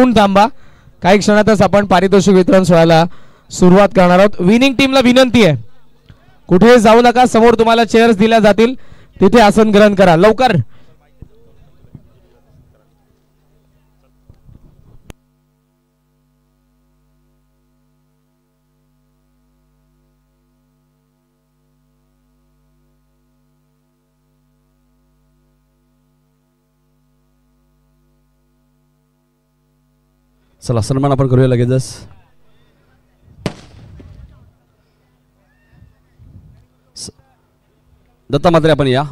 येऊन थांबा. काही क्षणातच आपण पारितोषिक वितरण सोहळ्याला सुरुवात करणार आहोत. विनिंग टीमला विनंती आहे, कुठे जाऊ नका. समोर तुम्हाला चेअर्स दिल्या जातील, तिथे आसन ग्रहण करा लवकर. चला सन्मान आपण करूया लगेचच. दत्ता म्हात्रे आपण या.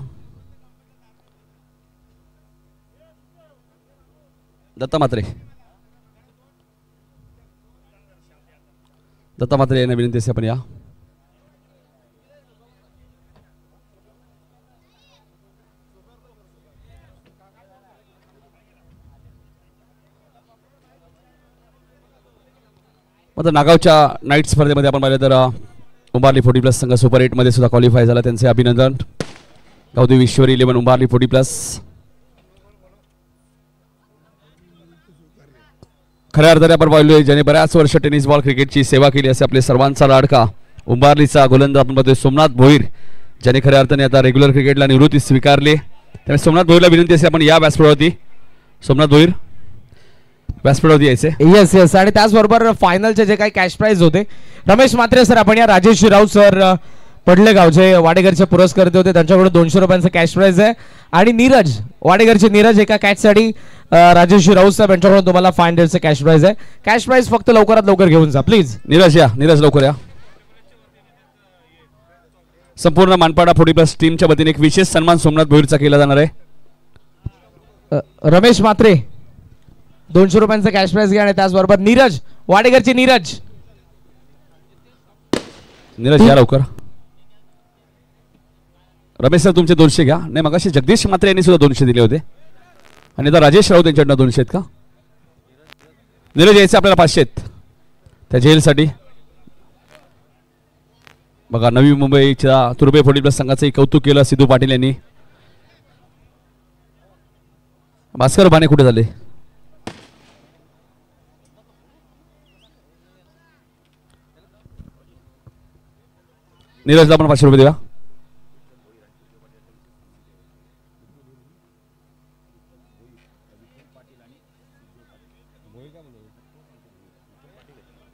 दत्ता म्हात्रे यांना विनंती आहे आपण या. मात्र नागावच्या नाईट स्पर्धेमध्ये आपण पाहिलं तर उंबारली 40+ संघ सुपर 8 मध्ये सुद्धा क्वालिफाय झाला. त्यांचे अभिनंदन. गावदेवी ईश्वरी 11 उंबारली 40+. खऱ्या अर्थाने आपण पाहिलोय ज्याने बऱ्याच वर्ष टेनिस बॉल क्रिकेटची सेवा केली असे आपले सर्वांचा लाडका उंबारलीचा गोलंदाज आपण पाहतोय सोमनाथ भोईर, ज्याने खऱ्या अर्थाने आता रेग्युलर क्रिकेटला निवृत्ती स्वीकारली. त्यामुळे सोमनाथ भोईरला विनंती असे आपण या व्यासपीठावरती. सोमनाथ भोईर व्यासपीठावरती यायचे. Yes yes. आणि त्याचबरोबर फायनलचे जे काही कॅश प्राइज होते, रमेश म्हात्रे सर आपण या. राजेश राऊत सर पडलेगावचे वाडेकरचे पुरस्कर्ते होते, त्यांच्याकडून 200 रुपयांचा कॅश प्राइज आहे. आणि नीरज वाडेकरचे नीरज एका कॅचसाठी राजेश राऊत साहेब यांच्याकडून तुम्हाला 500चं कॅश प्राइज आहे. कॅश प्राइज फक्त लवकरात लवकर घेऊन जा प्लीज. नीरज या, नीरज लवकर या. संपूर्ण मानपाडा 40+ टीमच्या वतीने एक विशेष सन्मान सोमनाथ भोईरचा केला जाणार आहे. रमेश म्हात्रे 200 रुपयांचा कॅश प्राइज घ्या. आणि त्याचबरोबर नीरज वाडेकरचे नीरज या लवकर. रमेश सर तुमचे 200 घ्या. नाही मग अशी जगदीश म्हात्रे यांनी सुद्धा 200 दिले होते आणि आता राजेश राऊत यांच्याकडनं 200 आहेत का? नीरज यायचे आपल्याला 500 त्या जेलसाठी. बघा नवी मुंबईच्या तुर्बे 40+ संघाचंही कौतुक केलं सिद्धू पाटील यांनी. भास्कर बाने कुठे झाले? नीरजला पण 500 रुपये द्या.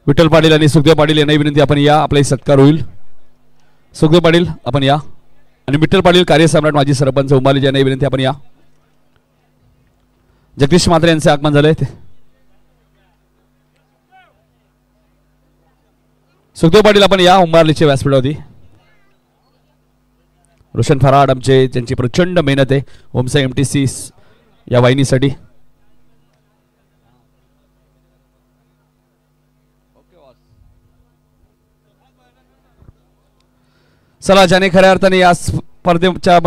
विठ्ठल पाटील आणि सुखदेव पाटील यांना विनंती आपण या, आपला सत्कार होईल. सुखदेव पाटील आपण या. आणि विठ्ठल पाटील कार्यसम्राट माजी सरपंच उंबारली यांना विनंती आपण या. जगदीश म्हात्रे यांचे आगमन झाले. सुखदेव पाटील आपण या उंबारलीचे व्यासपीठावरती. रोशन फराड आमचे, त्यांची प्रचंड मेहनत आहे ओमसा MTC या वाहिनीसाठी. चला ज्याने खऱ्या अर्थाने या स्पर्धेच्या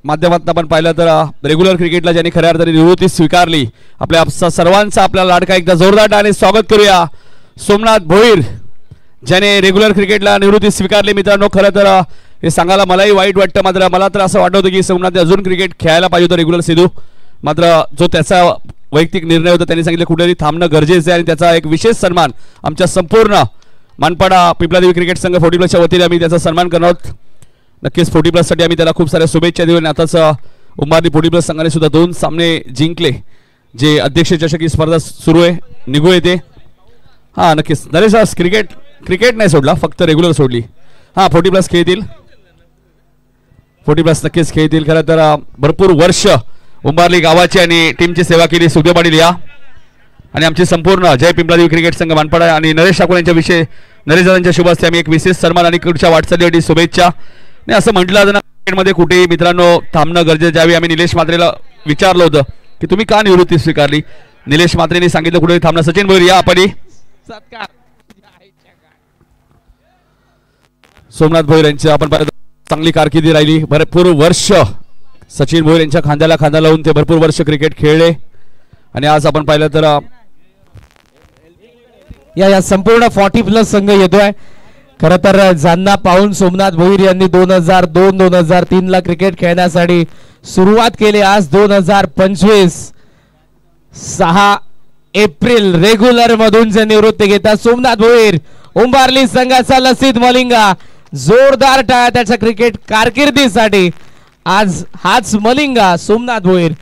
माध्यमातून आपण पाहिलं तर रेग्युलर क्रिकेटला ज्याने खऱ्या अर्थाने निवृत्ती स्वीकारली, आपल्या सर्वांचा आपला लाडका एकदा जोरदार टाळ्याने स्वागत करूया सोमनाथ भोईर, ज्याने रेग्युलर क्रिकेटला निवृत्ती स्वीकारली. मित्रांनो खरं तर हे सांगायला मलाही वाईट वाटतं, मात्र मला तर असं वाटत होतं की सोमनाथ अजून क्रिकेट खेळायला पाहिजे होतं रेग्युलर सिद्धू. मात्र जो त्याचा वैयक्तिक निर्णय होता त्यांनी सांगितलं कुठेतरी थांबणं गरजेचं आहे आणि त्याचा एक विशेष सन्मान आमच्या संपूर्ण मानपाडा पिपलादेवी क्रिकेट संघ 40+च्या वतीने आम्ही त्याचा सन्मान करणार आहोत. नक्कीच 40+साठी आम्ही त्याला खूप साऱ्या शुभेच्छा देऊ. आणि आताच उंबारली 40+ संघाने सुद्धा 2 सामने जिंकले, जे अध्यक्ष चषक स्पर्धा सुरू आहे निघू येते. हां नक्कीच नरेश क्रिकेट नाही सोडला, फक्त रेग्युलर सोडली. हां 40+ खेळतील, 40+ नक्कीच खेळतील. खरं तर भरपूर वर्ष उंबारली गावाची आणि टीमची सेवा केली सुखदेव पाटील या. आणि आमची संपूर्ण जय पिंपलादेवी क्रिकेट संघ मानपाडा आणि नरेश ठाकूर यांच्या विषय नरेश दादांच्या शुभ हस्ते आम्ही एक विशेष सन्मान आणि पुढच्या वाटचालीसाठी शुभेच्छा. नाही असं म्हटलं जातं क्रिकेटमध्ये कुठेही मित्रांनो थांबणं गरजेचं आहे. आम्ही निलेश म्हात्रेला विचारलं होतं की तुम्ही का निवृत्ती स्वीकारली, निलेश म्हात्रेंनी सांगितलं कुठेही थांबणं. सचिन भोईर या आपण. सोमनाथ भोईर यांची आपण चांगली कारकिर्दी राहिली, भरपूर वर्ष सचिन भोईर यांच्या खांद्याला खांदा लावून ते भरपूर वर्ष क्रिकेट खेळले. आणि आज आपण पाहिलं तर या संपूर्ण 40+ संघ येतोय. खरं तर ज्यांना पाहून सोमनाथ भोईर यांनी 2002-2003 ला क्रिकेट खेळण्यासाठी सुरुवात केली. आज 2025 6 एप्रिल रेग्युलर मधून जे निवृत्ती घेतात सोमनाथ भोईर, उंबारली संघाचा लसित मलिंगा. जोरदार टाळ्या त्याच्या क्रिकेट कारकिर्दीसाठी. आज हाच मलिंगा सोमनाथ भोईर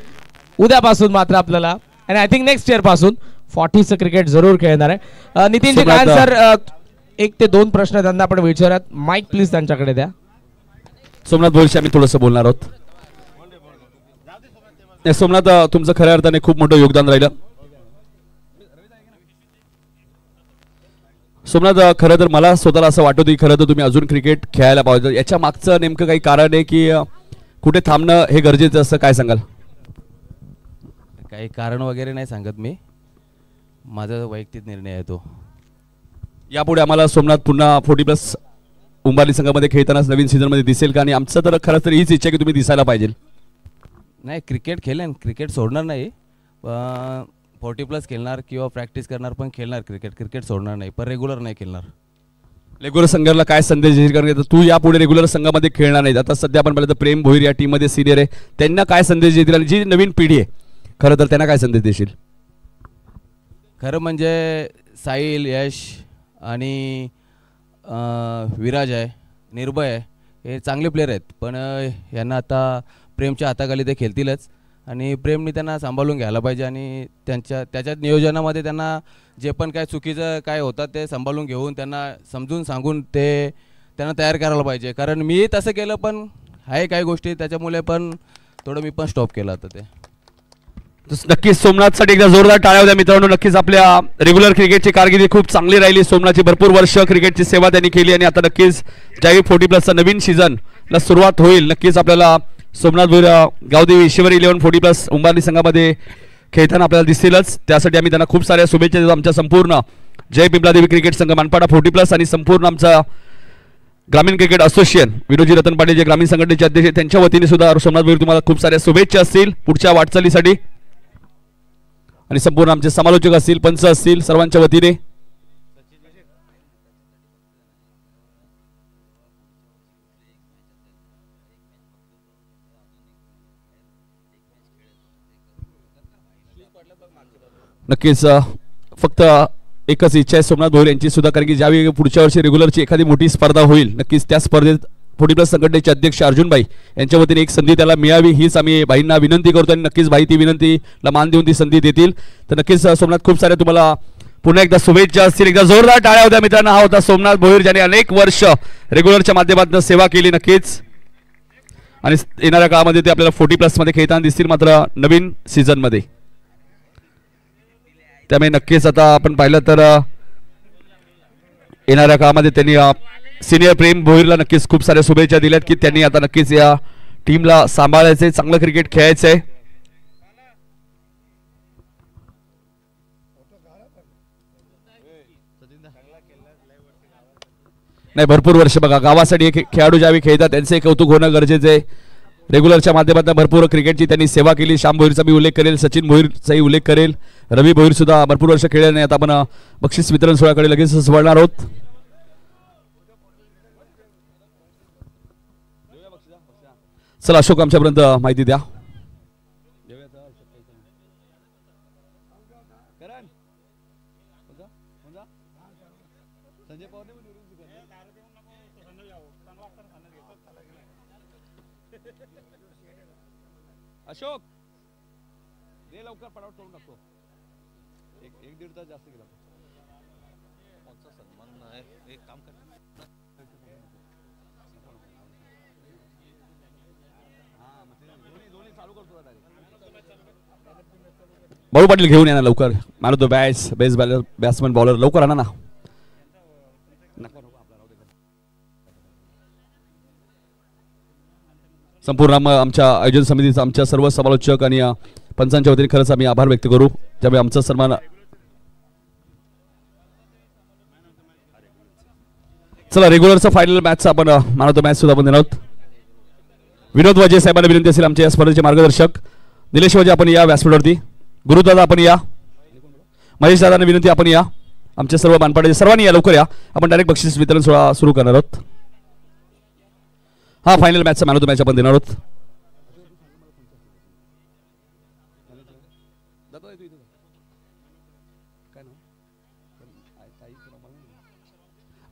उद्यापासून मात्र आपल्याला आणि आय थिंक नेक्स्ट इयर पासून 40चं क्रिकेट जरूर खेळणार आहे. नितीनजी काय सर, 1 ते 2 प्रश्न त्यांना आपण विचारत. माईक प्लीज त्यांच्याकडे द्या. सोमनाथ भोईरशी आम्ही थोडंसं बोलणार आहोत. सोमनाथ, तुमचं खऱ्या अर्थाने खूप मोठं योगदान राहिलं. सोमनाथ, खरं तर मला स्वतःला असं वाटतं की खरं तर तुम्ही अजून क्रिकेट खेळायला पाहिजे. याच्या मागचं नेमकं काही कारण आहे की कुठे थांबणं हे गरजेचं असं, काय सांगाल? काही कारण वगैरे नाही सांगत मी, माझा वैयक्तिक निर्णय आहे तो. यापुढे आम्हाला सोमनाथ पुन्हा 40+ उंबारली संघामध्ये खेळतानाच नवीन सीझनमध्ये दिसेल का? आणि आमचं तर खरं तर हीच इच्छा की तुम्ही दिसायला पाहिजे. नाही, क्रिकेट खेळेन, क्रिकेट सोडणार नाही. 40+ खेळणार किंवा प्रॅक्टिस करणार, पण खेळणार क्रिकेट सोडणार नाही, पण रेग्युलर नाही खेळणार. रेग्युलर संघाला काय संदेश देशील? कारण तू यापुढे रेग्युलर संघामध्ये खेळणार नाही. आता सध्या आपण पाहिलं तर प्रेम भोईर या टीममध्ये सिनियर आहे, त्यांना काय संदेश देतील? आणि जी नवीन पिढी आहे खरं तर त्यांना काय संदेश देशील? खरं म्हणजे साहिल, यश आणि विराज आहे, निर्भय आहे, हे चांगले प्लेयर आहेत. पण यांना आता प्रेमच्या हाताखाली ते खेळतीलच आणि प्रेमने त्यांना सांभाळून घ्यायला पाहिजे. आणि त्याच्यात नियोजनामध्ये त्यांना जे पण काय चुकीचं काय होतं ते सांभाळून घेऊन त्यांना समजून सांगून ते त्यांना तयार करायला पाहिजे. कारण मी तसं केलं, पण आहे काही गोष्टी त्याच्यामुळे पण थोडं मी पण स्टॉप केलं आता ते. नक्कीच सोमनाथसाठी एकदा जोरदार टाळ्या होत्या मित्रांनो. नक्कीच आपल्या रेग्युलर क्रिकेटची कारकिर्दी खूप चांगली राहिली. सोमनाथची भरपूर वर्ष क्रिकेटची सेवा त्यांनी केली आणि आता नक्कीच ज्यावेळी 40+चा नवीन सीझनला सुरुवात होईल, नक्कीच आपल्याला सोमनाथ भोईर गावदेवी शिवरी 11 40+ उंबारली संघामध्ये खेळताना आपल्याला दिसतीलच. त्यासाठी आम्ही त्यांना खूप साऱ्या शुभेच्छा देतो. आमच्या संपूर्ण जय पिंपलादेवी क्रिकेट संघ मानपाडा 40+ आणि संपूर्ण आमचा ग्रामीण क्रिकेट असोसिएशन विनोदजी रतन पाटील जे ग्रामीण संघटनेचे अध्यक्ष आहेत, त्यांच्या वतीने सुद्धा सोमनाथ भोईर तुम्हाला खूप साऱ्या शुभेच्छा असतील पुढच्या वाटचालीसाठी. आणि संपूर्ण आमचे समालोचक असतील, पंच असतील, सर्वांच्या वतीने नक्कीच फक्त एकच इच्छा आहे सोमनाथ भोईर यांची सुद्धा, कारण की ज्यावेळी पुढच्या वर्षी रेग्युलरची एखादी मोठी स्पर्धा होईल, नक्कीच त्या स्पर्धेत 40+ संघटनेचे अध्यक्ष अर्जुनभाई यांच्या वतीने एक संधी त्याला मिळावी हीच आम्ही भाईंना विनंती करतो. आणि नक्कीच भाई ती विनंतीला मान देऊन ती संधी देतील. तर नक्कीच सोमनाथ, खूप साऱ्या तुम्हाला पुन्हा एकदा शुभेच्छा असतील. एकदा जोरदार टाळ्या होत्या मित्रांनो. हा होता सोमनाथ भोईर, ज्याने अनेक वर्ष रेग्युलरच्या माध्यमातून सेवा केली नक्कीच. आणि येणाऱ्या काळामध्ये ते आपल्याला 40+ मध्ये खेळताना दिसतील, मात्र नवीन सीझनमध्ये. त्यामुळे नक्कीच आता आपण पाहिलं तर येणाऱ्या काळामध्ये त्यांनी सिनियर प्रेम भोईरला नक्कीच खूप साऱ्या शुभेच्छा दिल्यात की त्यांनी आता नक्कीच या टीमला सांभाळायचे, चांगलं क्रिकेट खेळायचंय. नाही, भरपूर वर्ष बघा गावासाठी खेळाडू ज्यावेळी खेळतात त्यांचे कौतुक होणं गरजेचं आहे. रेग्युलरच्या माध्यमातून भरपूर क्रिकेटची त्यांनी सेवा केली. श्याम भोईरचा मी उल्लेख करेल, सचिन भोईरचाही उल्लेख करेल, रवी भोईर सुद्धा भरपूर वर्ष खेळले नाही. आता आपण बक्षीस वितरण सोहळ्याकडे लगेच वळणार आहोत. चला अशोक, आमच्यापर्यंत माहिती द्या. अशोक दे लवकर, पटापट करून टाकतो. एक दीड तास जास्त गेला. सन्मान आहे, एक काम कर. बाळू पाटील घेऊन या ना लवकर. Man of the match, best batsman, bowler, लवकर आणा ना. संपूर्ण आमच्या आयोजन समितीचा, आमच्या सर्व समालोचक आणि पंचांच्या वतीने खरंच आम्ही आभार व्यक्त करू, ज्यामुळे आमचा सन्मान. चला रेग्युलरचा फायनल मॅचचा आपण मॅन ऑफ द मॅच सुद्धा आपण देणार आहोत. विनोद वजे साहेबांना विनंती असेल, आमच्या या स्पर्धेचे मार्गदर्शक. निलेश वजे आपण या व्यासपीठावरती. गुरुदादा आपण या. महेश दादांना विनंती आपण या. आमच्या सर्व मानपाड्याचे सर्वांनी या, लवकर या. आपण डायरेक्ट बक्षीस वितरण सोहळा सुरू करणार आहोत. हा फायनल मॅचचा मॅन ऑफ द मॅच आपण देणार आहोत.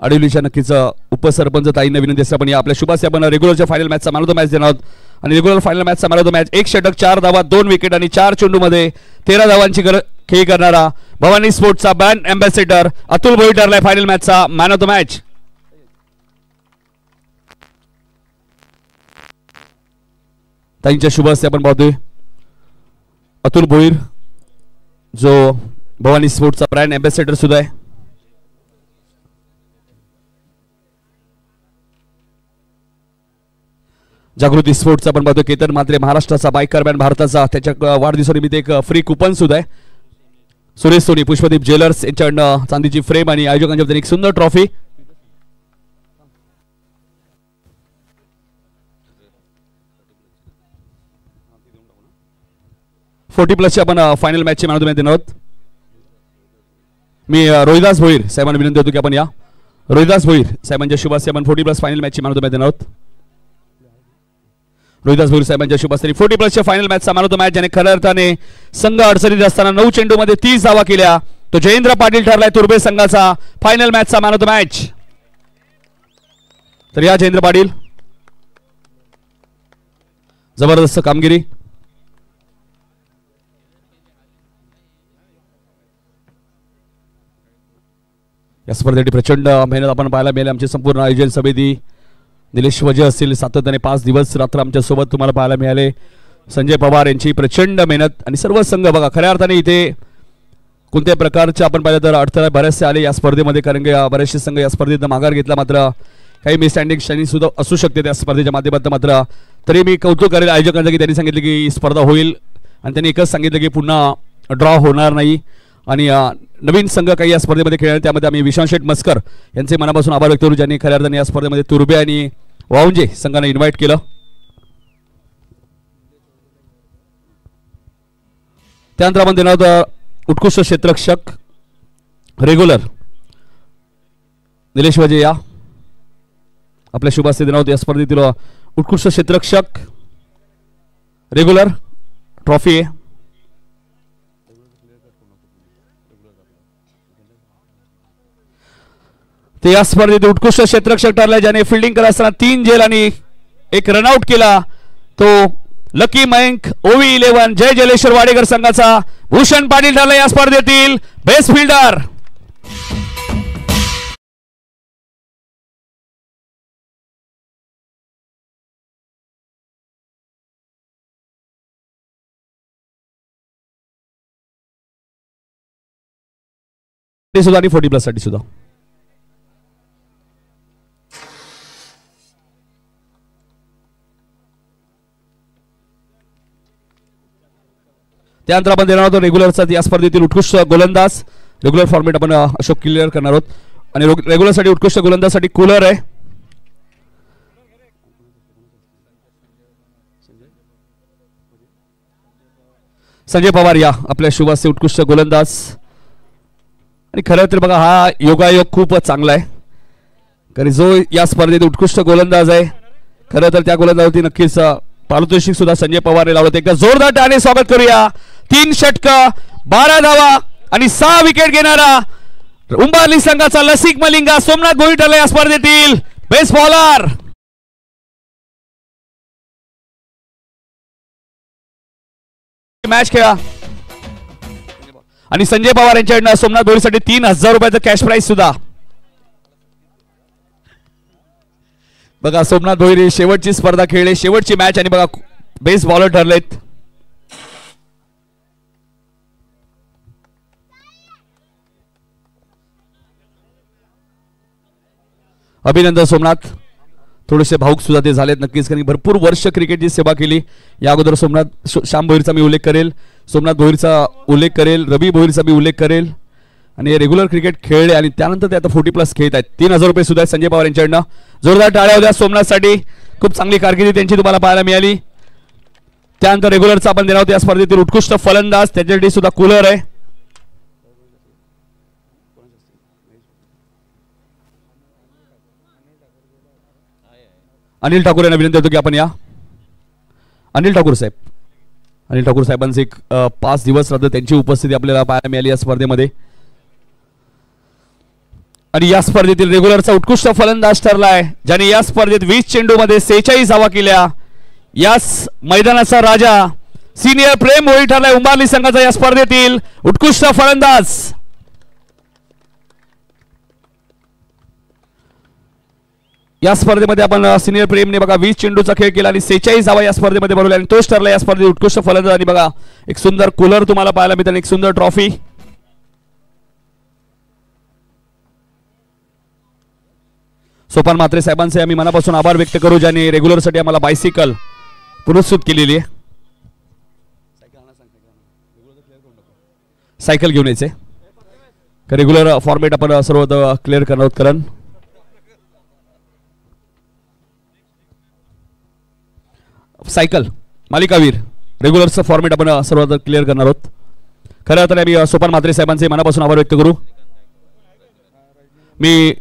आडिवलीच्या नक्कीच उपसरपंच ताईंना विनंती असते आपण या आपल्या शुभास आपण रेग्युलरच्या फायनल मॅचचा मॅन ऑफ द मॅच देणार आहोत आणि रेग्युलर फायनल मॅचचा मॅन ऑफ द मॅच 1 षटक 4 धावा 2 विकेट आणि 4 चेंडूमध्ये 13 धावांची खेळी करणारा भवानी स्पोर्ट्सचा ब्रँड अँबॅसेडर अतुल भोई ठरलाय फायनल मॅचचा मॅन ऑफ द मॅच. ताईंच्या शुभ हस्ते आपण पाहतोय अतुल भोईर जो भवानी स्पोर्ट्सचा ब्रँड अँबॅसेडर सुद्धा आहे. जागृती स्पोर्ट्सचा आपण पाहतो केतन मात्रे महाराष्ट्राचा बायकर बँड भारताचा त्याच्या वाढदिवसानिमित्त एक फ्री कुपन सुद्धा आहे. सुरेश सोनी पुष्पदीप ज्वेलर्स यांच्याकडनं चांदीची फ्रेम आणि आयोजकांच्या एक सुंदर ट्रॉफी. फोर्टी प्लसची आपण फायनल मॅचची मॅन ऑफ द मॅच देणार आहोत. मी रोहिदास भोईर साहेबांना विनंती होतो की आपण या रोहिदास भोईर साहेबांच्या शुभ हस्ते आपण 40 प्लस फायनल मॅचची मॅन ऑफ द मॅच देणार आहोत. रोहिदास भोईर साहेबांच्या शुभ हस्ते 40 प्लसच्या फायनल मॅचचा मॅन ऑफ द मॅच ज्याने खऱ्या अर्थाने संघ अडचणीत असताना 9 चेंडूमध्ये 30 धावा केल्या तो जयेंद्र पाटील ठरलाय तुर्बे संघाचा फायनल मॅचचा मॅन ऑफ द मॅच. तर या जयेंद्र पाटील जबरदस्त कामगिरी. या स्पर्धेसाठी प्रचंड मेहनत आपण पाहायला मिळाली. आमची संपूर्ण आयोजन समिती निलेश वजे असतील सातत्याने 5 दिवस रात्र आमच्या सोबत तुम्हाला पाहायला मिळाले. संजय पवार यांची प्रचंड मेहनत आणि सर्व संघ बघा खऱ्या अर्थाने इथे कोणत्या प्रकारचे आपण पाहिलं तर अडथळे बरेचसे आले या स्पर्धेमध्ये कारण की बरेचसे संघ या स्पर्धेत माघार घेतला. मात्र काही मिसअंडरस्टँडिंग सुद्धा असू शकते त्या स्पर्धेच्या माध्यमातून. मात्र तरी मी कौतुक करेल आयोजकांचं की त्यांनी सांगितलं की ही स्पर्धा होईल आणि त्यांनी एकच सांगितलं की पुन्हा ड्रॉ होणार नाही आणि नवीन संघ काही या स्पर्धेमध्ये खेळले त्यामध्ये आम्ही विशांत शेठ मस्कर यांचे मनापासून आभार व्यक्त करू ज्यांनी खऱ्या अर्थाने या स्पर्धेमध्ये तुर्बे आणि वाऊंजे संघाने इन्व्हाइट केलं. त्यानंतर आपण देणार आहोत उत्कृष्ट क्षेत्ररक्षक रेग्युलर निलेश वजे या आपल्या शुभ हस्ते देणार आहोत या स्पर्धेतील उत्कृष्ट क्षेत्ररक्षक रेग्युलर ट्रॉफी आहे. ते या स्पर्धेत उत्कृष्ट क्षेत्ररक्षक ठरले ज्याने फिल्डिंग करत असताना 3 झेल आणि 1 रनआउट केला तो लकी मयंक ओवी 11 जय जलेश्वर वाडेकर संघाचा भूषण पाटील ठरला या स्पर्धेतील बेस्ट फिल्डर. सुद्धा आणि 40 प्लस साठी सुद्धा त्यानंतर आपण देणार आहोत रेग्युलरचा या स्पर्धेतील उत्कृष्ट गोलंदाज रेग्युलर फॉर्मेट आपण अशोक क्लिअर करणार आहोत आणि रेग्युलरसाठी उत्कृष्ट गोलंदाजसाठी कूलर आहे. संजय पवार या आपल्या शुभ हस्ते उत्कृष्ट गोलंदाज आणि खरं तर बघा हा योगायोग खूप चांगला आहे कारण जो या स्पर्धेत उत्कृष्ट गोलंदाज आहे खरं तर त्या गोलंदाजावरती नक्कीच पारितोषिक सुद्धा संजय पवारने लावलं. एकदा जोरदार टाळ्याने स्वागत करूया. 3 षटक 12 धावा आणि 6 विकेट घेणारा उंबारली संघाचा लसिक मलिंगा सोमनाथ भोई ठरला या स्पर्धेतील बेस्ट बॉलर. मॅच खेळा आणि संजय पवार यांच्याकडनं सोमनाथ भोईसाठी 3000 रुपयाचं कॅश प्राइज सुद्धा बघा. सोमनाथ भोईर शेवटची स्पर्धा खेळले शेवटची मॅच आणि बघा बेस्ट बॉलर ठरलेत. अभिनंदन सोमनाथ. थोडेसे भाऊक सुद्धा ते झालेत नक्कीच कारण भरपूर वर्ष क्रिकेटची सेवा केली. या अगोदर सोमनाथ श्याम भोईरचा मी उल्लेख करेल सोमनाथ भोईरचा उल्लेख करेल रवी भोईरचा मी उल्लेख करेल आणि रेग्युलर क्रिकेट खेळले आणि त्यानंतर ते आता 40 प्लस खेळत आहेत. 3000 रुपये सुद्धा संजय पवार यांच्याकडनं जोरदार टाळ्या होत्या सोमनाथसाठी. खूप चांगली कारकिर्दी त्यांची तुम्हाला पाहायला मिळाली. त्यानंतर रेग्युलरचा आपण देणार आहोत या स्पर्धेतील उत्कृष्ट फलंदाज त्याच्यासाठी सुद्धा कूलर आहे. अनिल ठाकूर यांना विनंती होतो की आपण या अनिल ठाकूर साहेबांचे एक 5 दिवस राहतं त्यांची उपस्थिती आपल्याला पाहायला मिळाली या स्पर्धेमध्ये. आणि या स्पर्धेतील रेग्युलरचा उत्कृष्ट फलंदाज ठरलाय, ज्याने या स्पर्धेत 20 चेंडूमध्ये 46 धावा केल्या. याच मैदानाचा राजा सिनियर प्रेम होळी ठरलाय उंबारली संघाचा या स्पर्धेतील उत्कृष्ट फलंदाज. या स्पर्धेमध्ये आपण सिनियर प्रेमने बघा 20 चेंडूचा खेळ केला आणि 46 धावा या स्पर्धेमध्ये बनवल्या आणि तोच ठरला या स्पर्धेत उत्कृष्ट फलंदाज. आणि बघा एक सुंदर कूलर तुम्हाला पाहायला मिळतं, एक सुंदर ट्रॉफी. सोपान म्हात्रे साहेबांचे आम्ही मनापासून आभार व्यक्त करू, ज्यांनी रेग्युलरसाठी आम्हाला बायसिकल पुरस्कृत केलेली आहे. सायकल घेऊन यायचे रेग्युलर फॉर्मेट आपण सर्व क्लिअर करणार आहोत. कारण सायकल मालिकावीर रेग्युलरचं फॉर्मेट आपण सर्व क्लिअर करणार आहोत. खरं तर आम्ही सोपान म्हात्रे साहेबांचे मनापासून आभार व्यक्त करू. मी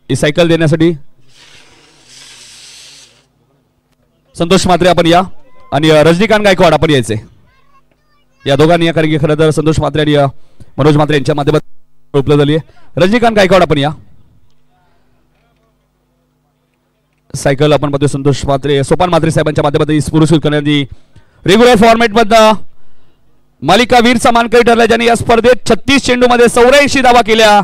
ही सायकल देण्यासाठी संतोष म्हात्रे आपण या आणि रजनीकांत गायकवाड आपण यायचे. या दोघांनी या, कारण की खरं तर संतोष म्हात्रे आणि मनोज म्हात्रे यांच्या माध्यमातून उपलब्ध झाली आहे. रजनीकांत गायकवाड आपण या. सायकल आपण मध्ये संतोष म्हात्रे सोपान म्हात्रे साहेबांच्या माध्यमातून पुरस्कृत करण्याची रेग्युलर फॉर्मेट मध्ये मालिकावीरचा मानकरी ठरला, ज्यांनी या स्पर्धेत 36 चेंडूमध्ये 84 धावा केल्या.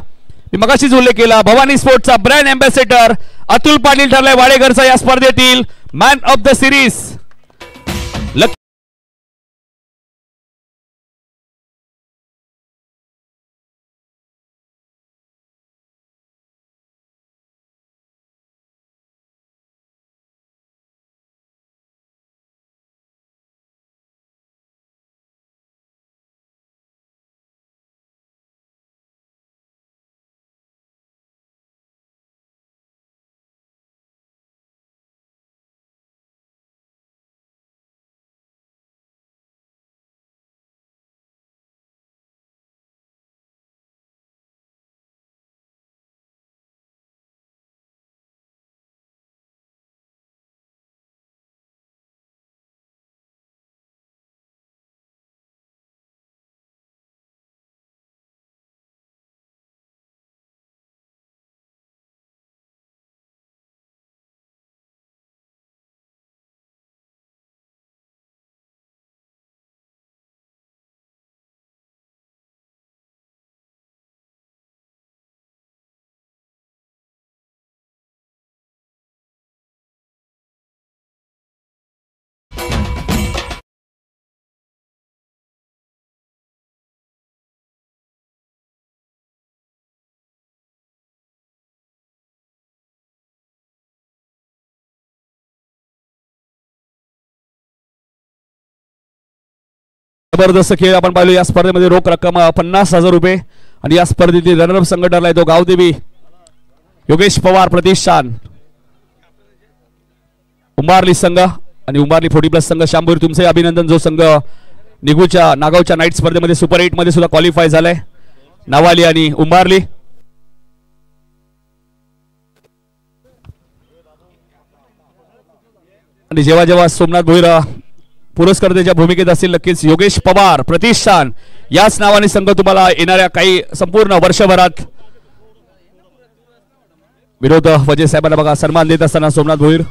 मी मगाशीच उल्लेख केला, भवानी स्पोर्ट्सचा ब्रँड अँबॅसेडर अतुल पाटील ठरलाय वाडेकरचा या स्पर्धेतील मॅन ऑफ द सिरीज. जबरदस्त खेळ आपण पाहिलो. या स्पर्धेमध्ये रोख रक्कम 50,000 रुपये आणि या स्पर्धेतील रनरअप संघ ठरलाय तो गावदेवी योगेश पवार प्रतिष्ठान उंबारली संघ आणि उंबारली 40+ संघ. शांभूर तुमचे अभिनंदन, जो संघ निगूच्या नागावच्या नाईट स्पर्धेमध्ये सुपर 8 मध्ये सुद्धा क्वालिफाय झालाय. नावाली आणि उंबारली. आणि जेव्हा जेव्हा सोमनाथ भोईर पुरस्कर्त्याच्या भूमिकेत असतील, नक्कीच योगेश पवार प्रतिष्ठान याच नावाने संघ तुम्हाला येणाऱ्या काही संपूर्ण वर्षभरात विनोद वजे साहेबांना बघा सन्मान देत असताना सोमनाथ भोईर.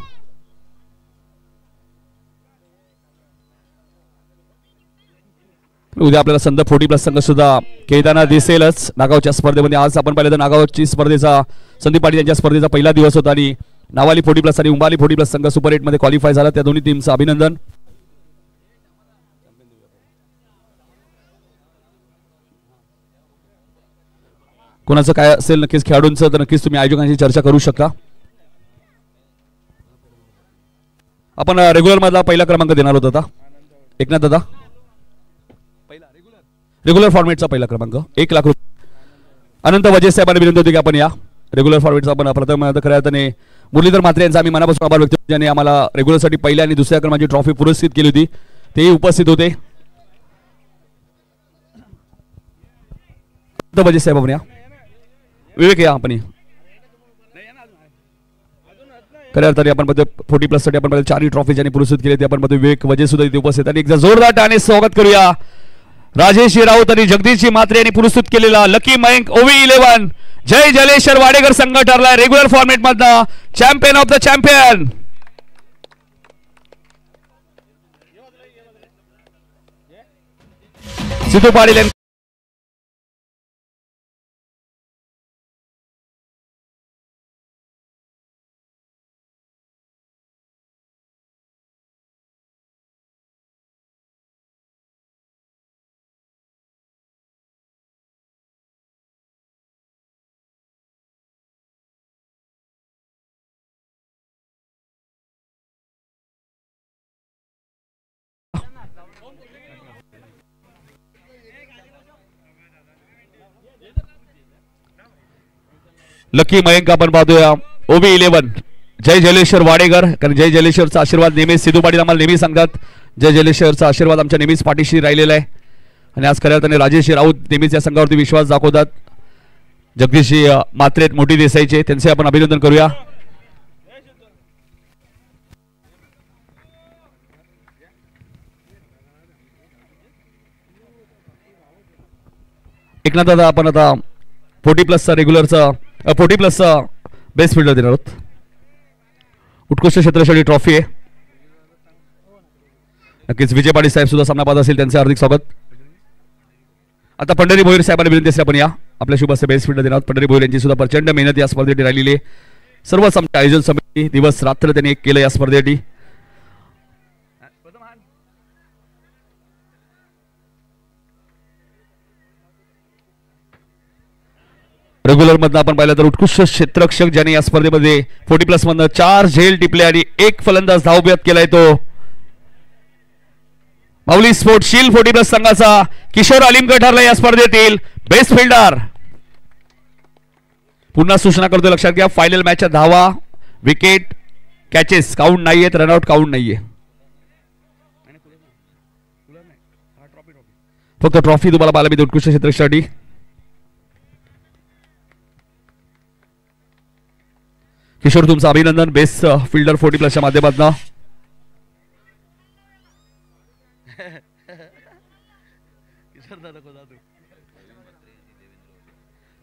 उद्या आपल्याला संघ 40+ संघ सुद्धा खेळताना दिसेलच नागावच्या स्पर्धेमध्ये. आज आपण पाहिलं तर नागावची स्पर्धेचा संदीप पाटील यांच्या स्पर्धेचा पहिला दिवस होता आणि नावाली 40+ आणि उंबारली 40+ संघ सुपर 8 मध्ये क्वालिफाय झाला. त्या दोन्ही टीमचं अभिनंदन. कोणाचं काय असेल नक्कीच खेळाडूंचं तर नक्कीच तुम्ही आयोजकांशी चर्चा करू शकता. आपण रेग्युलर मधला पहिला क्रमांक देणार होता आता एकनाथ दादा. रेग्युलर फॉर्मेटचा पहिला क्रमांक 1 लाख रुपये. अनंत वजे साहेबांना विनंती होती की आपण या रेग्युलर फॉर्मेटचा आपण प्रथम खऱ्या अर्थाने मुरलीधर म्हात्रे यांचा आम्ही मनापासून आभार व्यक्त करतो, ज्यांनी आम्हाला रेग्युलरसाठी पहिल्या आणि दुसऱ्या क्रमांकाची ट्रॉफी पुरस्कृत केली होती. तेही उपस्थित होते. वजे साहेब आपण या. विवेक या आपण खऱ्या अर्थाने आपण 40+ साठी आपण 4 ट्रॉफी ज्यांनी पुरस्कृत केली ते आपण विवेक वजे सुद्धा इथे उपस्थित. आणि एकदा जोरदार टाळ्याने स्वागत करूया राजेश राऊत आणि जगदीश म्हात्रे यांनी पुरस्कृत केलेला लकी मयंक OV11 जय जलेश्वर वाडेकर संघ ठरलाय रेग्युलर फॉर्मेट मधनं champion of the champion. Sidhu Patil lucky Mayank आपण पाहतोया ओबी 11 जय जलेश्वर वाडेकर. कारण जय जलेश्वरचा आशीर्वाद नेहमीच सिद्धू पाटील आम्हाला नेहमी सांगतात. जय जलेश्वरचा आशीर्वाद आमच्या नेहमीच पाठीशी राहिलेला आहे आणि आज खऱ्या अर्थाने राजेश राऊत नेहमीच या संघावरती विश्वास दाखवतात. जगदीश मात्रेत मोठी देसाईचे त्यांचे आपण अभिनंदन करूया. एकनाथ दादा आपण आता 40+ रेग्युलरचा 40+ बेस्ट फिल्डर देणार आहोत. उत्कृष्ट क्षेत्रशाली ट्रॉफी आहे. नक्कीच विजय पाटील साहेब सुद्धा सामना पाहत असेल त्यांचे हार्दिक स्वागत. आता पंढरी भोईर साहेबांना विनंती असते आपण या आपल्या शुभ असे बेस्ट फिल्डर देणार. पंढरी भोईर यांची सुद्धा प्रचंड मेहनत या स्पर्धेसाठी राहिलेली आहे. सर्वच आमच्या आयोजन समिती दिवस रात्र त्यांनी केलं या स्पर्धेसाठी. रेग्युलर मधनं आपण पाहिलं तर उत्कृष्ट क्षेत्ररक्षक ज्याने या स्पर्धेमध्ये 40+ मधनं 4 झेल टिपले आणि 1 फलंदाज धावब्यात केलाय तो माऊली स्पोर्ट शील्ड 40+ संघाचा किशोर अलीमकर ठरला या स्पर्धेतील बेस्ट फिल्डर. पुन्हा सूचना करतो लक्षात घ्या फायनल मॅचच्या धावा विकेट कॅचेस काउंट नाहीयेत रनआउट काउंट नाहीये. फक्त ट्रॉफी तुम्हाला पाहायला मिळते उत्कृष्ट क्षेत्ररक्षकासाठी. किशोर तुमचं अभिनंदन बेस्ट फिल्डर 40+ माध्यमातून.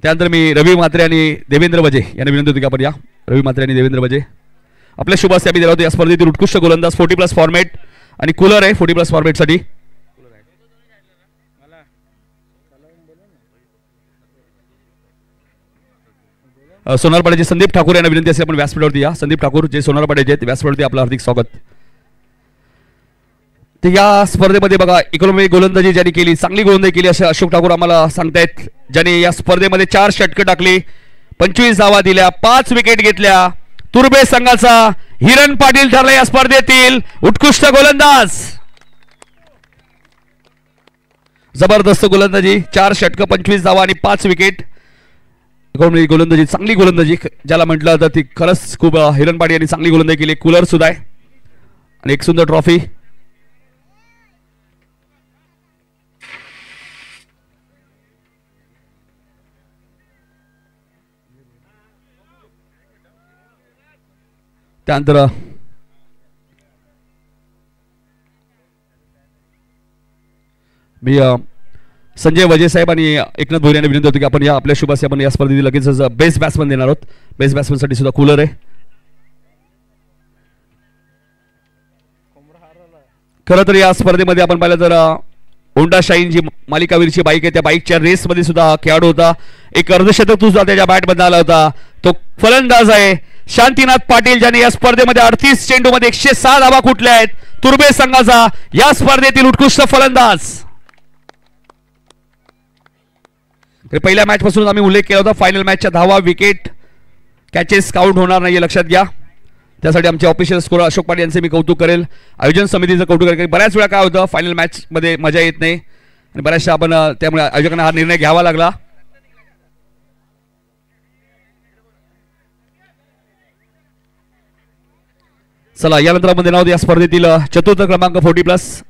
त्यानंतर मी रवी म्हात्रे आणि देवेंद्र बजे यांना विनंती होती की आपण या रवी म्हात्रे आणि देवेंद्र बजे आपल्या शुभ हस्ते आम्ही दिला होता या स्पर्धेतील उत्कृष्ट गोलंदाज 40+ फॉर्मॅट आणि कूलर आहे 40+ फॉर्मॅटसाठी. सोनारपाड्याचे संदीप ठाकूर यांना विनंती असेल आपण व्यासपीठावरती या. संदीप ठाकूर जे सोनारपाड्याचे आहेत व्यासपीठावरती आपलं हार्दिक स्वागत. तर या स्पर्धेमध्ये बघा इकॉनॉमिक गोलंदाजी ज्यांनी केली चांगली गोलंदाजी केली असे अशोक ठाकूर आम्हाला सांगतायत. ज्यांनी या स्पर्धेमध्ये 4 षटकं टाकली 25 धावा दिल्या 5 विकेट घेतल्या. तुर्बे संघाचा हिरण पाटील ठरला या स्पर्धेतील उत्कृष्ट गोलंदाज. जबरदस्त गोलंदाजी 4 षटकं 25 धावा आणि 5 विकेट. गोलंदाजी चांगली गोलंदाजी ज्याला म्हटलं तर ती खरंच खूप हिरण पाटील यांनी चांगली गोलंदाजी केली. कूलर सुद्धा आहे आणि एक सुंदर ट्रॉफी. त्यानंतर मी संजय वजे साहेब आणि एकनाथ भोईर यांना विनंती होती की आपण या आपल्या शुभ हस्ते आपण या स्पर्धेत लगेच बेस्ट बॅट्समन देणार आहोत. बेस्ट बॅट्समनसाठी सुद्धा कूलर आहे. खरं तर या स्पर्धेमध्ये आपण पाहिलं तर होंडा शाईन जी मालिकावीरची बाईक आहे त्या बाईकच्या रेसमध्ये सुद्धा खेळाडू होता. एक अर्धशतक सुद्धा त्याच्या बॅटमध्ये आला होता. तो फलंदाज आहे शांतीनाथ पाटील ज्यांनी या स्पर्धेमध्ये 38 चेंडूमध्ये 106 धावा कुठल्या आहेत. तुर्बे संघाचा या स्पर्धेतील उत्कृष्ट फलंदाज. पहिल्या मॅच पासून आम्ही उल्लेख केला होता फायनल मॅचच्या धावा विकेट कॅचेस काउंट होणार नाही लक्षात घ्या. त्यासाठी आमचे ऑफिशियल स्कोर अशोक पाटील यांचे मी कौतुक करेल. आयोजन समितीचं कौतुक करेल. बऱ्याच वेळा काय होतं फायनल मॅच मध्ये मजा येत नाही आणि बऱ्याचशा आपण त्यामुळे आयोजकांना हा निर्णय घ्यावा लागला. चला यानंतर आपण देणार आहोत या स्पर्धेतील चतुर्थ क्रमांक 40+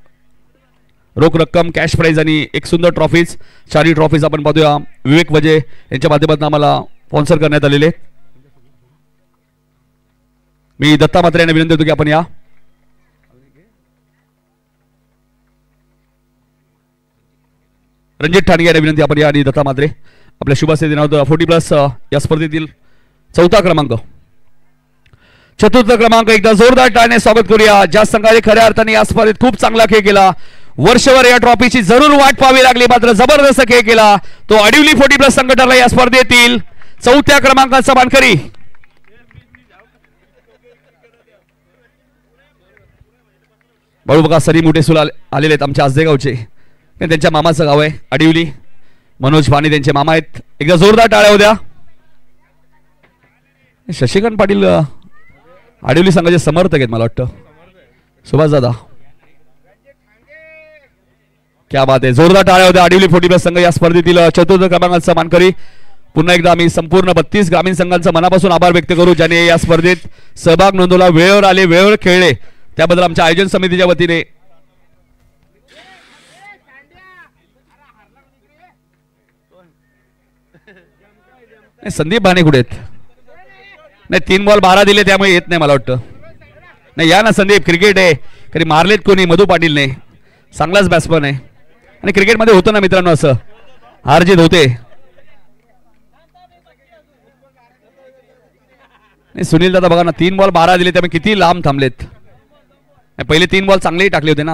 रोख रक्कम कॅश प्राइज आणि एक सुंदर ट्रॉफीज 4 ट्रॉफीज आपण पाहतोया विवेक वजे यांच्या माध्यमातून आम्हाला स्पॉन्सर करण्यात आलेले. मी दत्ता म्हात्रे यांना विनंती होतो की आपण या. रणजित ठाणगे यांना विनंती आपण या आणि दत्ता मात्रे आपल्या शुभासे दिनांक 40+ या स्पर्धेतील चौथा क्रमांक चतुर्थ क्रमांक एकदा जोरदार टाळ्याने स्वागत करूया ज्या संघाने खऱ्या अर्थाने या स्पर्धेत खूप चांगला खेळ केला वर्षभर या ट्रॉफीची जरूर वाट पाहावी लागली मात्र जबरदस्त खेळ केला तो अडिवली 40+ संघ ठरला या स्पर्धेतील चौथ्या क्रमांकाचा मानकरी बाळू बघा सरी मोठे सुल आलेले आहेत आमच्या आजदेगावचे त्यांच्या मामाचं गाव आहे अडिवली मनोज भाणे त्यांचे मामा आहेत एकदा जोरदार टाळ्या होत्या शशिकांत पाटील अडिवली संघाचे समर्थक आहेत मला वाटतं सुभाष दादा क्या बात आहे जोरदार टाळ्या होत्या अडिवली 40+ संघ या स्पर्धेतील चतुर्थ क्रमांकाचा मानकरी पुन्हा एकदा आम्ही संपूर्ण 32 ग्रामीण संघांचा मनापासून आभार व्यक्त करू ज्याने या स्पर्धेत सहभाग नोंदवला वेळेवर आले वेळेवर खेळले त्याबद्दल आमच्या आयोजन समितीच्या वतीने संदीप भाने कुठे आहेत नाही 3 बॉल 12 दिले त्यामुळे येत नाही मला वाटतं नाही या ना संदीप क्रिकेट आहे कधी मारलेत कोणी मधू पाटील ने चांगलाच बॅट्समन आहे आणि क्रिकेटमध्ये होतं ना मित्रांनो असं हार जीत होते सुनील दादा बघा ना 3 बॉल 12 दिले त्यामुळे किती लांब थांबलेत पहिले 3 बॉल चांगलेही टाकले होते ना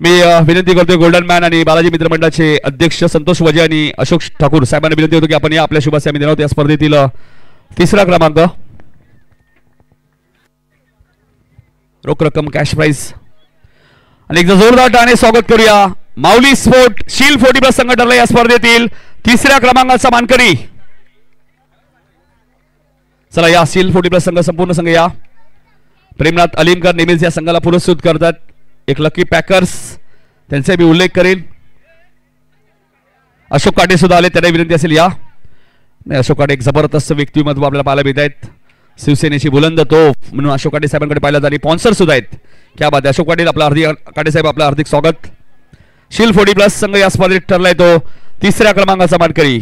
मी विनंती करतोय गोल्डन मॅन आणि बालाजी मित्रमंडळाचे अध्यक्ष संतोष वजे आणि अशोक ठाकूर साहेबांना विनंती होतो की आपण या आपल्या शुभासे आम्ही देणार या स्पर्धेतील तिसरा क्रमांक रोख रक्कम कॅश प्राइज आणि एकदा जोरदार टाळ्याने स्वागत करूया माऊली स्पोर्ट शील 40+ संघ ठरला या स्पर्धेतील तिसऱ्या क्रमांकाचा मानकरी चला या शील 40+ संघ संपूर्ण संघ या प्रेमनाथ अलीमकर नेहमीच या संघाला पुरस्कृत करतात एक लकी पॅकर्स त्यांचा मी उल्लेख करेन अशोक काटे सुद्धा आले त्यांना विनंती असेल या नाही अशोक काटे एक जबरदस्त व्यक्तिमत्व आपल्याला पाहायला मिळत आहेत शिवसेनेची बुलंद तोफ म्हणून अशोक काटे साहेबांकडे पाहिलं आणि स्पॉन्सर सुद्धा आहेत क्या बात आहे अशोक पाटील आपला काटे साहेब आपलं हार्दिक स्वागत शील 40+ संघ या स्पर्धेत ठरलाय तो तिसऱ्या क्रमांकाचा मानकरी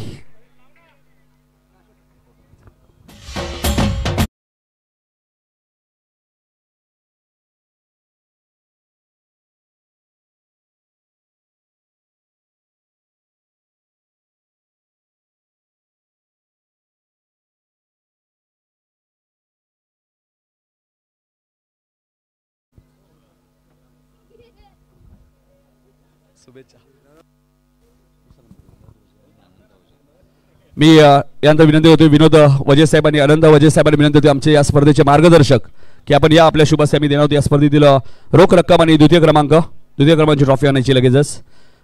मी यानंतर विनंती होतो विनोद वजे साहेब आणि अनंत वजे साहेबांनी विनंती होती आमचे या स्पर्धेचे मार्गदर्शक की आपण या आपल्या शुभासे आम्ही देणार होतो या स्पर्धेतील रोख रक्कम आणि द्वितीय क्रमांकाची ट्रॉफी आणायची लगेचच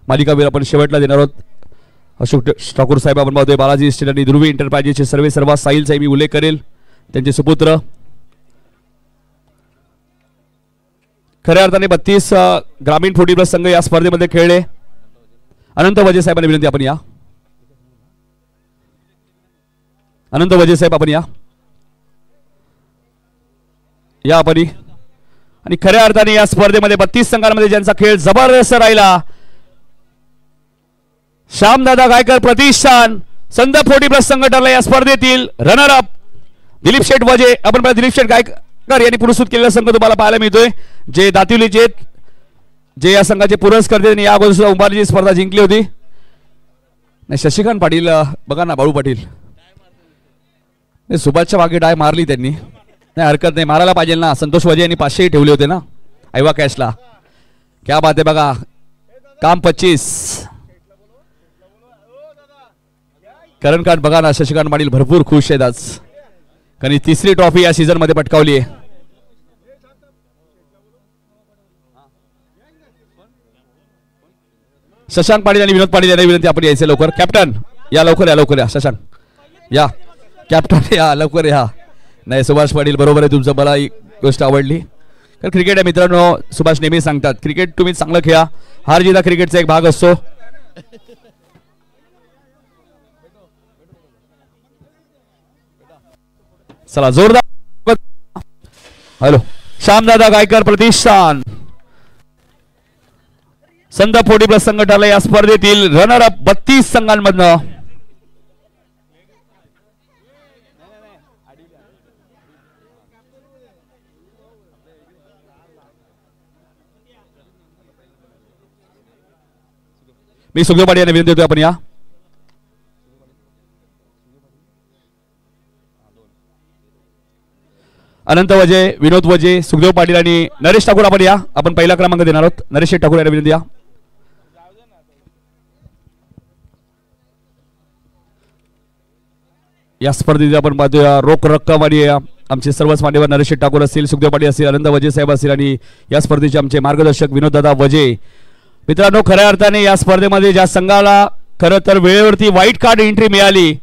मालिकावीर आपण शेवटला देणार आहोत अशोक ठाकूर साहेब आपण पाहतोय बालाजी इस्टेट आणि ध्रुवी एंटरप्राइजेसचे सर्व साहिलचा मी उल्लेख करेल त्यांचे सुपुत्र खऱ्या अर्थाने 32 ग्रामीण 40+ संघ या स्पर्धेमध्ये खेळले अनंत वजे साहेबांनी विनंती आपण या अनंत वजे साहेब आपण या आपण आणि खऱ्या अर्थाने या स्पर्धेमध्ये 32 संघांमध्ये ज्यांचा खेळ जबरदस्त राहिला श्यामदादा गायकर प्रतिष्ठान संघ 40+ संघ ठरला या स्पर्धेतील रनर अप दिलीप शेठ वजे आपण दिलीप शेठ गायकर यांनी पुरस्कृत केलेला संघ तुम्हाला पाहायला मिळतोय जे दातिवलीचे जे या संघाचे पुरस्कर्ते त्यांनी या अगोदर सुद्धा उंबारची स्पर्धा जिंकली होती नाही शशिकांत पाटील बघा ना बाळू पाटील सुभाषच्या मागे डाय मारली त्यांनी नाही हरकत नाही मारायला पाहिजे ना संतोष वजे यांनी 500 ठेवले होते ना ऐवा कॅशला क्या बात आहे बघा काम 25 करण काट बघा ना शशिकांत पाटील भरपूर खुश आहेत आज कारण तिसरी ट्रॉफी या सीझन मध्ये पटकावली आहे शशांक पाटील आणि विनोद पाटील यांना विनंती आपण यायचं लवकर कॅप्टन या लवकर या शशांक या कॅप्टन या लवकर या नाही सुभाष पाटील बरोबर आहे तुमचं मला ही गोष्ट आवडली कारण क्रिकेट आहे मित्रांनो सुभाष नेहमी सांगतात क्रिकेट तुम्ही चांगलं खेळा हार जीत हा क्रिकेटचा एक भाग असतो चला जोरदार हॅलो श्यामदादा गायकर प्रतिष्ठान संघ 40+ संघ ठरला या स्पर्धेतील रनर अप 32 संघांमधनं मी सुखदेव पाटील यांना विनंती देतोय आपण या. अनंत वजे, विनोद वजे, सुखदेव पाटील आणि नरेश ठाकूर आपण या. आपण पहिला क्रमांक देणार आहोत. नरेश ठाकूर यांना विनंती या. या स्पर्धेत आपण पाहतोय रोख रक्कम आणि आमचे सर्वच मान्यवर नरेश ठाकूर असतील, सुखदेव पाटील असतील, अनंत वजे साहेब असतील आणि या स्पर्धेचे आमचे मार्गदर्शक विनोददादा वजे. मित्रांनो, खऱ्या अर्थाने या स्पर्धेमध्ये ज्या संघाला खरं तर वेळेवरती व्हाईट कार्ड एंट्री मिळाली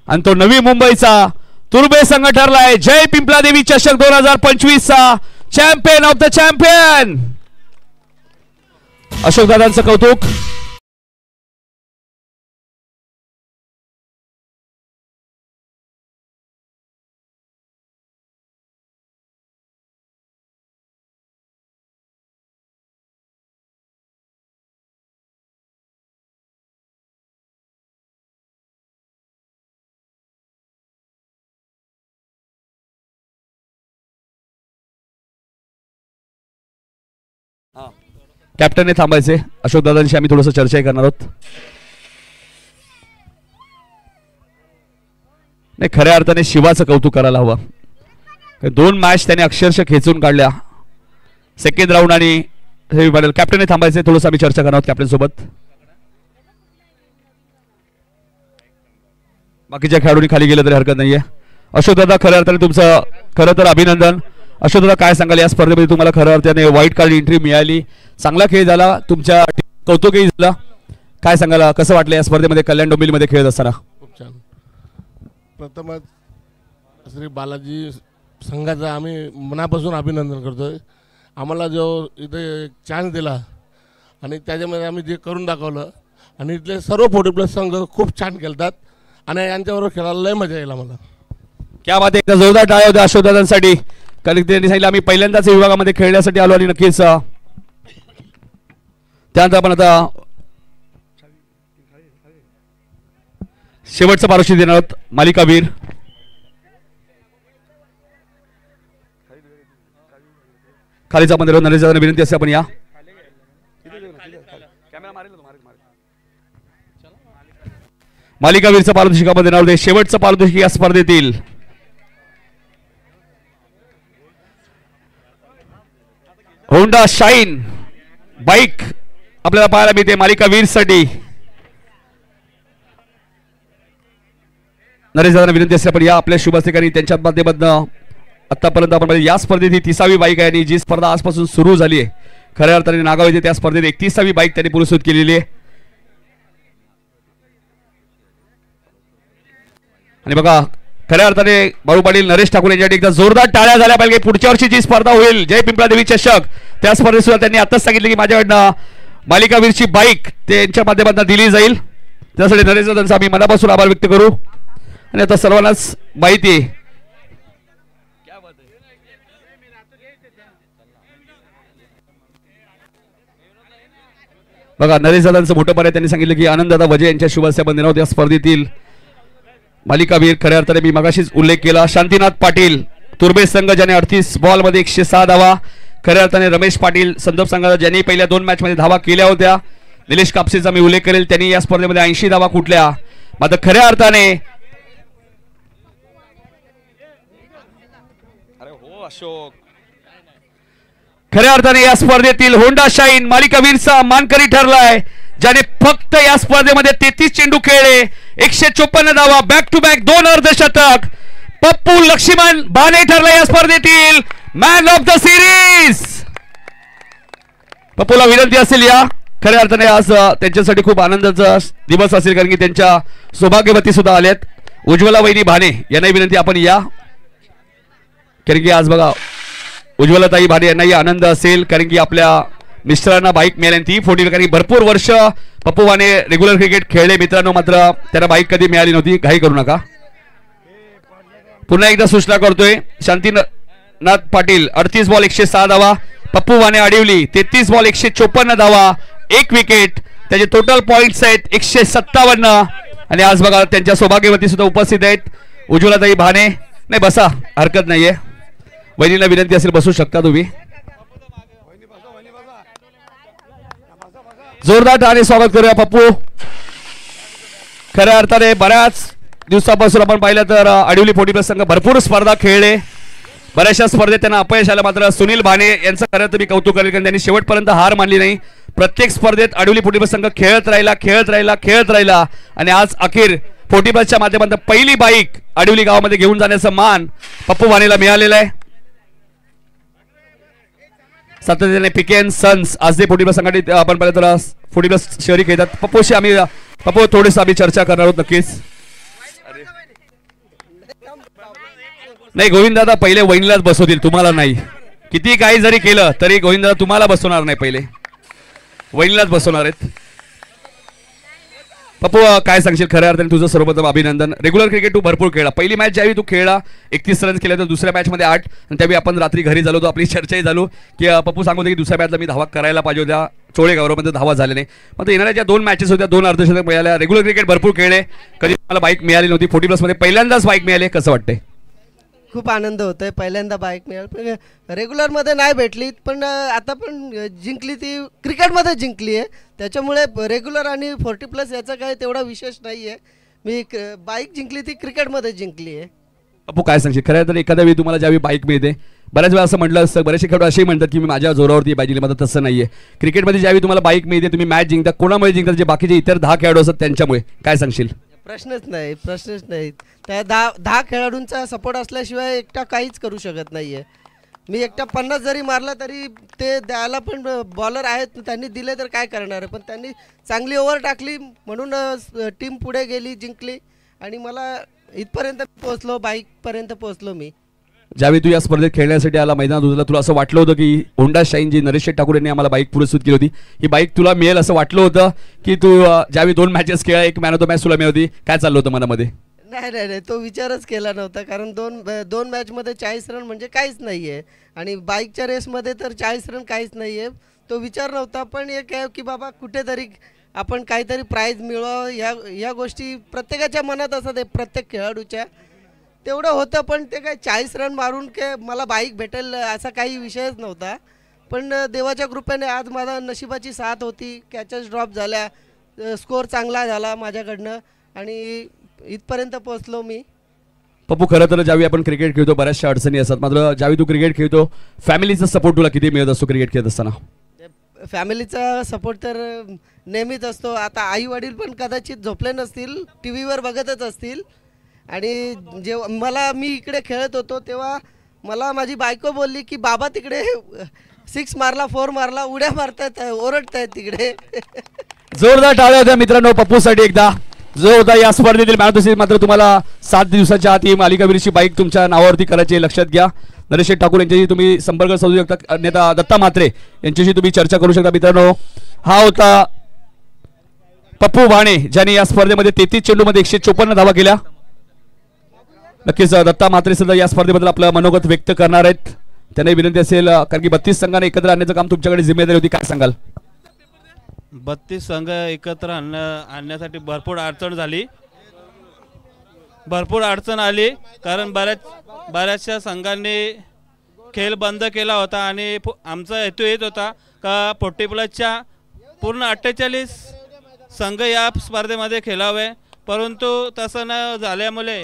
आणि तो नवी मुंबईचा तुर्बे संघ ठरलाय जय पिंपला देवी चषक 2025 चा champion of the champion. Ashok दादांचं कौतुक. कॅप्टनने थांबायचे. अशोक दादांशी आम्ही थोडंसं चर्चाही करणार आहोत. नाही, खऱ्या अर्थाने शिवाचं कौतुक करायला हवं. 2 मॅच त्याने अक्षरशः खेचून काढल्या. सेकंड राऊंड आणि सेमीफायनल. कॅप्टनने थांबायचे. थोडंसं आम्ही चर्चा करणार आहोत कॅप्टन सोबत. बाकीच्या खेळाडूंनी खाली गेलं तरी हरकत नाहीये. अशोक दादा, खऱ्या अर्थाने तुमचं खरं तर अभिनंदन. अशोक दादा, काय सांगाल या स्पर्धेमध्ये तुम्हाला खऱ्या अर्थाने व्हाईट कार्ड एंट्री मिळाली, चांगला खेळ झाला, तुमच्या कौतुकही झाला. काय सांगाल, कसं वाटलं या स्पर्धेमध्ये कल्याण डोंबिवलीमध्ये खेळत असताना? खूप छान. प्रथमच श्री बालाजी संघाचं आम्ही मनापासून अभिनंदन करतोय. आम्हाला जो इथे चान्स दिला आणि त्याच्यामध्ये आम्ही जे करून दाखवलं आणि इथले सर्व 40+ संघ खूप छान खेळतात आणि यांच्याबरोबर खेळायला लय मजा येईल आम्हाला. क्या बात आहे. एकदा जोरदार टाळ्या होत्या अशोक दादांसाठी. कारण त्यांनी सांगितलं आम्ही पहिल्यांदाच विभागामध्ये खेळण्यासाठी आलो आणि नक्कीच त्यानंतर आपण आता शेवटचं पारितोषिक देणार आहोत. मालिकावीर खालीचा मंदिर नरेश दादांना विनंती असते आपण या. मालिकावीरचं पारितोषिक आपण देणार आहोत. शेवटचं पारितोषिक या स्पर्धेतील. होंडा शाईन बाईक आपल्याला पाहायला मिळते मालिकावीर साठी. नरेश दादांना विनंती असते आपण या. आपल्या शुभस्थिकांनी त्यांच्या माध्यमातून आतापर्यंत आपण या स्पर्धेत ही 30वी बाईक आहे आणि जी स्पर्धा आजपासून सुरू झाली आहे खऱ्या अर्थाने नागाव येथे त्या स्पर्धेत 31वी बाईक त्यांनी पुरस्कृत केलेली आहे. आणि बघा, खऱ्या अर्थाने बाळू पाटील, नरेश ठाकूर यांच्यासाठी एकदा जोरदार टाळ्या झाल्या पाहिजे. पुढच्या वर्षी जी स्पर्धा होईल जय पिंपळा देवी चषक, त्या स्पर्धेत सुद्धा त्यांनी आताच सांगितले की माझ्याकडनं मालिकावीरची बाईक त्यांच्या माध्यमातून दिली जाईल. त्यासाठी नरेश दादांचा आम्ही मनापासून आभार व्यक्त करू. आणि आता सर्वांनाच माहिती आहे बघा, नरेश दादांचं मोठं पर्याय त्यांनी सांगितलं की आनंददादा वजे यांच्या शुभेच्छा देणार होत्या स्पर्धेतील मालिकावीर. खऱ्या अर्थाने मी मगाशीच उल्लेख केला. शांतीनाथ पाटील तुर्बे संघ ज्याने 38 बॉलमध्ये 106 धावा. खऱ्या अर्थाने रमेश पाटील संदर्भ संघाचा ज्यांनी पहिल्या 2 मॅचमध्ये धावा केल्या होत्या. निलेश कापसेचा मी उल्लेख करेल, त्यांनी या स्पर्धेमध्ये 80 धावा कुठल्या. मात्र खऱ्या अर्थाने खऱ्या अर्थाने या स्पर्धेतील होंडा शाईन मालिकावीरचा मानकरी ठरलाय, ज्याने फक्त या स्पर्धेमध्ये 33 चेंडू खेळले, 154 धावा, बॅक टू बॅक 2 अर्धशतक. पप्पू लक्ष्मण बाने ठरला या स्पर्धेतील मॅन ऑफ द सिरीज. पप्पूला विनंती असेल या. खऱ्या अर्थाने आज त्यांच्यासाठी खूप आनंदाचा दिवस असेल, कारण की त्यांच्या सौभाग्यवती सुद्धा आल्यात. उज्ज्वला वहिनी भाने यांनाही विनंती आपण या, कारण की आज बघा उज्ज्वलाताई भाने यांनाही आनंद असेल, कारण की आपल्या मिस्टरांना बाईक मिळाली ती 40, कारण की भरपूर वर्ष पप्पू भाने रेग्युलर क्रिकेट खेळले मित्रांनो, मात्र त्यांना बाईक कधी मिळाली नव्हती. घाई करू नका. पुन्हा एकदा सूचना करतोय. शांतीनाथ पाटील 38 बॉल 106 धावा. पप्पू भाने आडिवली 33 बॉल 154 धावा, 1 विकेट. त्याचे टोटल पॉइंट्स आहेत 157. आणि आज बघा त्यांच्या सौभाग्यवती सुद्धा उपस्थित आहेत. उज्ज्वलाताई भाने, नाही बसा, हरकत नाहीये. वहिनीला विनंती असेल बसू शकता तुम्ही. जोरदार टाळी स्वागत करूया पप्पू. खऱ्या अर्थाने बऱ्याच दिवसापासून आपण पाहिलं तर आडिवली 40+ संघ भरपूर स्पर्धा खेळले. बऱ्याचशा स्पर्धेत त्यांना अपयश आलं. मात्र सुनील भाने यांचं खरं तर मी कौतुक करेल, कारण त्यांनी शेवटपर्यंत हार मानली नाही. प्रत्येक स्पर्धेत आडिवली 40+ संघ खेळत राहिला आणि आज अखेर 40+च्या माध्यमातून पहिली बाईक आडिवली गावामध्ये घेऊन जाण्याचा मान पप्पू भानेला मिळालेला आहे. सातत्याने पिके अँड सन्स आज ते 40+ संघटनेत आपण पाहिलं तर 40+ शहरी खेळतात. पप्पू थोडीस आम्ही चर्चा करणार आहोत नक्कीच. नाही गोविंददादा पहिले वहिनीलाच बसवतील, तुम्हाला नाही. किती काही जरी केलं तरी गोविंददादा तुम्हाला बसवणार नाही, पहिले वहिनीलाच बसवणार आहेत. पप्पू काय सांगशील? खऱ्या अर्थाने तुझं सर्वप्रथम अभिनंदन. रेग्युलर क्रिकेट तू भरपूर खेळला. पहिली मॅच ज्यावेळी तू खेळला 31 रन्स केले, तर दुसऱ्या मॅचमध्ये 8. आणि त्यावेळी आपण रात्री घरी झालो, तो आपली चर्चाही झालो की पप्पू सांगत होते की दुसऱ्या मॅचला मी धावा करायला पाहिजे होत्या, चोळेगावमध्ये धावा झाले नाही. मग येणाऱ्या ज्या 2 मॅचेस होत्या 2 अर्धशतक मिळाल्या. रेग्युलर क्रिकेट भरपूर खेळले, कधी मला बाईक मिळाली नव्हती. 40+ मध्ये पहिल्यांदाच बाईक मिळाली, कसं वाटतंय? खूप आनंद होतोय. पहिल्यांदा बाईक मिळाली, पण रेग्युलरमध्ये नाही भेटली, पण आता पण जिंकली, ती क्रिकेटमध्ये जिंकली आहे. त्याच्यामुळे रेग्युलर आणि 40+ याचा काही तेवढा विशेष नाही आहे. मी बाईक जिंकली ती क्रिकेटमध्ये जिंकली आहे. पप्पू काय सांगशील? खऱ्या तर एखाद्या वेळी तुम्हाला ज्यावेळी बाईक मिळते, बऱ्याच वेळा असं म्हटलं असतं, बरेचसे खेळाडू असेही म्हणतात की मी माझ्या जोरावरती बाईक जिंकली, मात्र तसं नाही आहे. क्रिकेटमध्ये ज्यावेळी तुम्हाला बाईक मिळते, तुम्ही मॅच जिंकता, कोणामुळे जिंकतात? जे बाकीचे इतर 10 खेळाडू असतात त्यांच्यामुळे. काय सांगशील? प्रश्नच नाही. त्या 10 खेळाडूंचा सपोर्ट असल्याशिवाय एकटा काहीच करू शकत नाही आहे. मी एकटा 50 जरी मारला तरी ते द्यायला पण बॉलर आहेत, त्यांनी दिले तर काय करणार आहे. पण त्यांनी चांगली ओव्हर टाकली म्हणून टीम पुढे गेली, जिंकली आणि मला इथपर्यंत पोहोचलो, बाईकपर्यंत पोहोचलो मी. ज्यावेळी तू या स्पर्धेत खेळण्यासाठी आला, मैदानात उतरला, तुला असं वाटलं होतं की होंडा शाईन जी नरेश ठाकूर यांनी आम्हाला बाईक पुरस्कृत केली होती, ही बाईक तुला मिळेल असं वाटलं होतं की तू ज्यावेळी 2 मॅचेस खेळा, 1 मॅन ऑफ द मॅच तुला मिळवती? काय चाललं होतं मनामध्ये? नाही, तो विचारच केला नव्हता, कारण 2 मॅचमध्ये 40 रन म्हणजे काहीच नाही आहे आणि बाईकच्या रेसमध्ये तर 40 रन काहीच नाही आहे. तो विचार नव्हता. पण एक आहे की बाबा कुठेतरी आपण काहीतरी प्राईज मिळवावं, या गोष्टी प्रत्येकाच्या मनात असतात, प्रत्येक खेळाडूच्या. तेवढं होतं, पण ते काय 40 रन मारून काय मला बाईक भेटेल असा काही विषयच नव्हता. पण देवाच्या कृपेने आज माझा नशिबाची साथ होती, कॅचेस ड्रॉप झाल्या, स्कोअर चांगला झाला माझ्याकडनं आणि इथपर्यंत पोहोचलो मी. पप्पू खरं तर ज्यावेळी आपण क्रिकेट खेळतो बऱ्याचशा अडचणी असतात, मात्र ज्यावेळी तू क्रिकेट खेळतो फॅमिलीचा सपोर्ट तुला किती मिळत असतो क्रिकेट खेळत असताना? फॅमिलीचा सपोर्ट तर नेहमीच असतो. आता आई वडील पण कदाचित झोपले नसतील, टी व्हीवर बघतच असतील. आणि जेव्हा मी इकडे खेळत होतो तेव्हा मला माझी बायको बोलली की बाबा तिकडे 6 मारला, 4 मारला, उड्या मारतायत, ओरडतायत तिकडे. जोरदार टाळ्या होत्या मित्रांनो पप्पूसाठी एकदा. जो होता या स्पर्धेतील मॅन ऑफ द सीरीज. मात्र तुम्हाला 7 दिवसाच्या आत ही मालिकावीरची बाईक तुमच्या नावावरती करायची, लक्षात घ्या. नरेश ठाकूर यांच्याशी तुम्ही संपर्क साधू शकता, अन्यथा दत्ता म्हात्रे यांच्याशी तुम्ही चर्चा करू शकता. मित्रांनो हा होता पप्पू भाणे, ज्यांनी या स्पर्धेमध्ये 33 चेंडूमध्ये 154 धावा केल्या. नक्कीच दत्ता म्हात्रे सुद्धा या स्पर्धेबद्दल आपलं मनोगत व्यक्त करणार आहेत. त्यांना विनंती असेल, कारण की 32 संघांना एकत्र आणण्याचं काम तुमच्याकडे जिम्मेदारी होती, काय सांगाल? 32 संघ एकत्र आणण्यासाठी भरपूर अडचण झाली, भरपूर अडचण आली. कारण बऱ्याचशा संघांनी खेळ बंद केला होता आणि आमचा हेतू येत होता का 40+च्या पूर्ण 48 संघ या स्पर्धेमध्ये खेळावे. परंतु तसं न झाल्यामुळे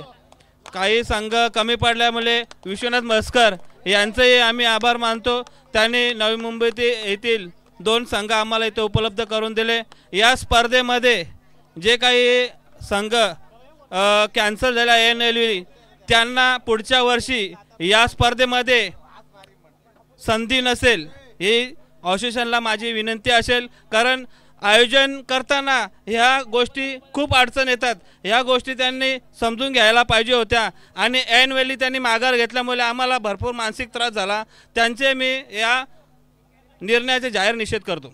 काही संघ कमी पडल्यामुळे विश्वनाथ मस्कर यांचेही आम्ही आभार मानतो. त्यांनी नवी मुंबईत येथील 2 संघ आम्हाला इथे उपलब्ध करून दिले. या स्पर्धेमध्ये जे काही संघ कॅन्सल झाला NLV, त्यांना पुढच्या वर्षी या स्पर्धेमध्ये संधी नसेल, ही असोसिएशनला माझी विनंती असेल. कारण आयोजन करताना ह्या गोष्टी खूप अडचण येतात, ह्या गोष्टी त्यांनी समजून घ्यायला पाहिजे होत्या आणि ऐनवेळी त्यांनी माघार घेतल्यामुळे आम्हाला भरपूर मानसिक त्रास झाला. त्यांचे मी या निर्णयाचा जाहीर निषेध करतो.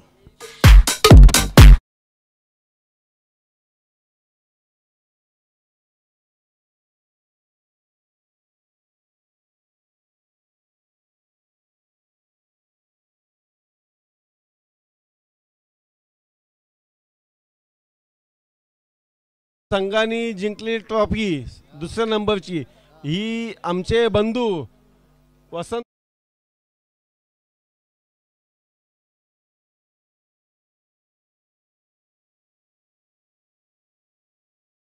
संघाने जिंकली ट्रॉफी 2ऱ्या नंबरची, ही आमचे बंधू वसंत